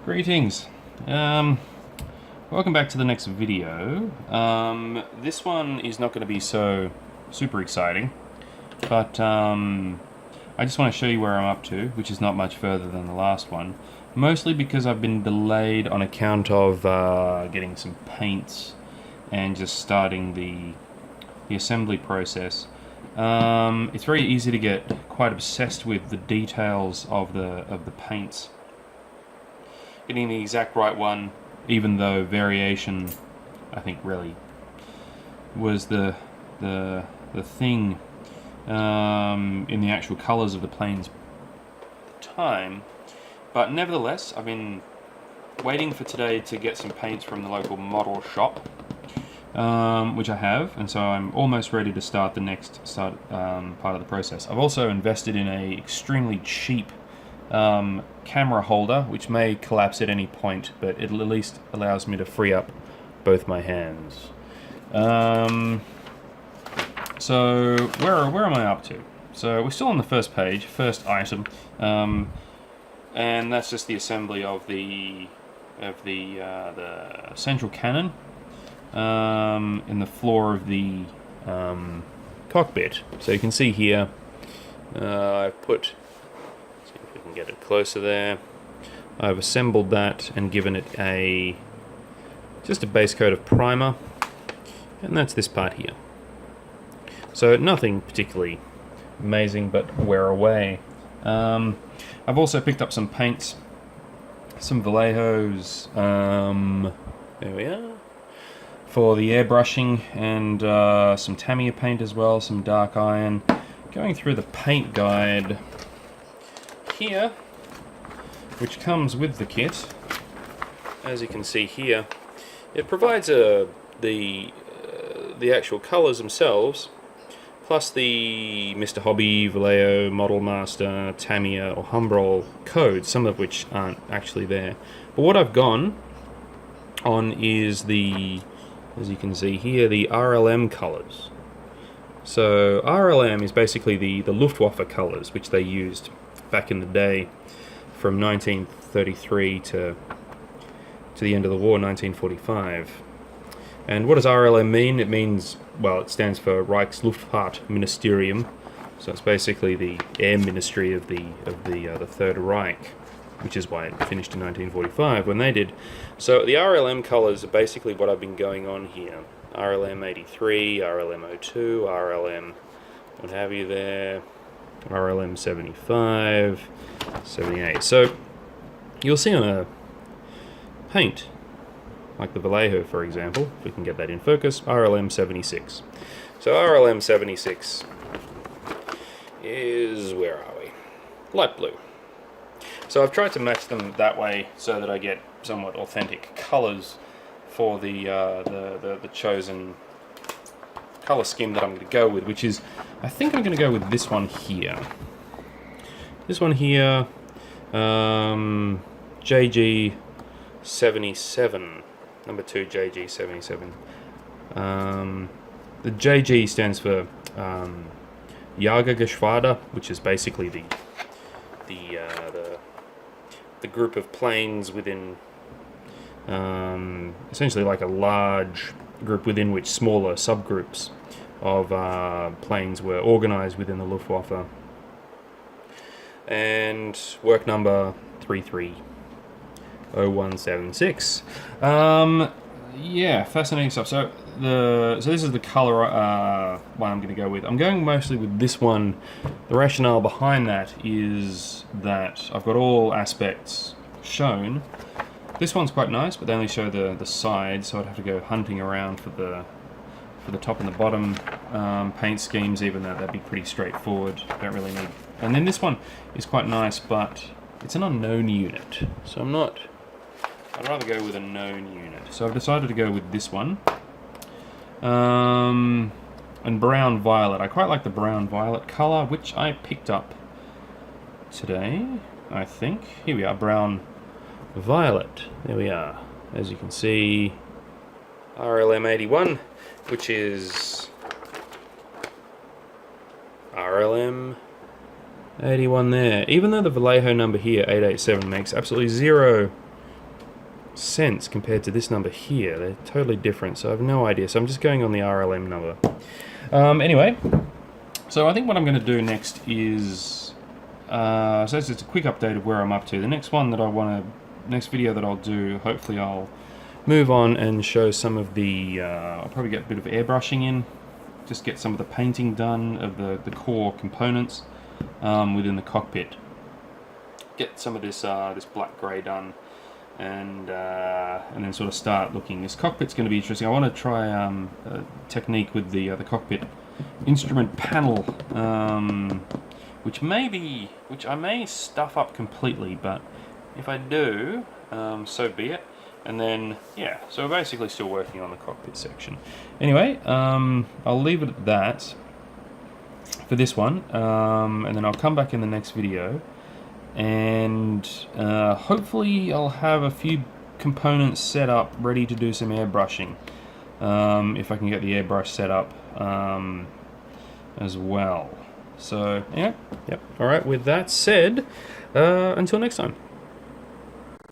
Greetings. Welcome back to the next video. This one is not going to be so super exciting, but I just want to show you where I'm up to, which is not much further than the last one. Mostly because I've been delayed on account of getting some paints and just starting the assembly process. It's very easy to get quite obsessed with the details of the paints. Getting the exact right one, even though variation, I think, really was the thing in the actual colors of the planes at the time. But nevertheless, I've been waiting for today to get some paints from the local model shop, which I have, and so I'm almost ready to start the next part of the process. I've also invested in a extremely cheap camera holder, which may collapse at any point, but it at least allows me to free up both my hands. So where am I up to? So we're still on the first page, first item, and that's just the assembly of the central cannon in the floor of the cockpit. So you can see here, I've put. Get it closer there. I've assembled that and given it just a base coat of primer, and that's this part here. So nothing particularly amazing, but wear away. I've also picked up some paints, some Vallejos, there we are, for the airbrushing, and some Tamiya paint as well, some dark iron. Going through the paint guide here, which comes with the kit. As you can see here, it provides the actual colors themselves, plus the Mr. Hobby, Vallejo, Model Master, Tamiya or Humbrol codes, some of which aren't actually there. But what I've gone on is as you can see here, the RLM colors. So RLM is basically the Luftwaffe colors, which they used back in the day from 1933 to the end of the war, 1945. And what does RLM mean? It means, well, it stands for Reichsluftfahrtministerium, so it's basically the air ministry of the Third Reich, which is why it finished in 1945 when they did. So the RLM colors are basically what I've been going on here. RLM 83, RLM 02, RLM what have you there, RLM 75, 78. So you'll see on a paint, like the Vallejo for example, if we can get that in focus, RLM 76. So RLM 76 is, where are we? Light blue. So I've tried to match them that way so that I get somewhat authentic colors for the chosen color scheme that I'm going to go with, which is, I think I'm going to go with this one here. This one here, JG77, number 2 JG77. The JG stands for Jagergeschwader, which is basically the group of planes within, essentially like a large group within which smaller subgroups of planes were organized within the Luftwaffe. And work number 330176. Yeah, fascinating stuff. So this is the color one I'm going to go with. I'm going mostly with this one. The rationale behind that is that I've got all aspects shown. This one's quite nice, but they only show the sides, so I'd have to go hunting around for the top and the bottom paint schemes, even though that'd be pretty straightforward. Don't really need. And then this one is quite nice, but it's an unknown unit, so I'd rather go with a known unit. So I've decided to go with this one. And brown violet. I quite like the brown violet color, which I picked up today, I think. Here we are, brown violet. There we are. As you can see, RLM 81, which is RLM 81 there. Even though the Vallejo number here, 887, makes absolutely zero sense compared to this number here. They're totally different, so I have no idea. So I'm just going on the RLM number. Anyway, so I think what I'm going to do next is, so it's just a quick update of where I'm up to. The next one that next video that I'll do, hopefully I'll move on and show some of the, I'll probably get a bit of airbrushing in, just get some of the painting done of the core components within the cockpit. Get some of this this black grey done, and then sort of start looking. This cockpit's going to be interesting. I want to try a technique with the cockpit instrument panel, which I may stuff up completely, but if I do, so be it. And then, yeah, so we're basically still working on the cockpit section. Anyway, I'll leave it at that for this one, and then I'll come back in the next video, and hopefully I'll have a few components set up ready to do some airbrushing, if I can get the airbrush set up as well. So, yeah, yep. Alright, with that said, until next time.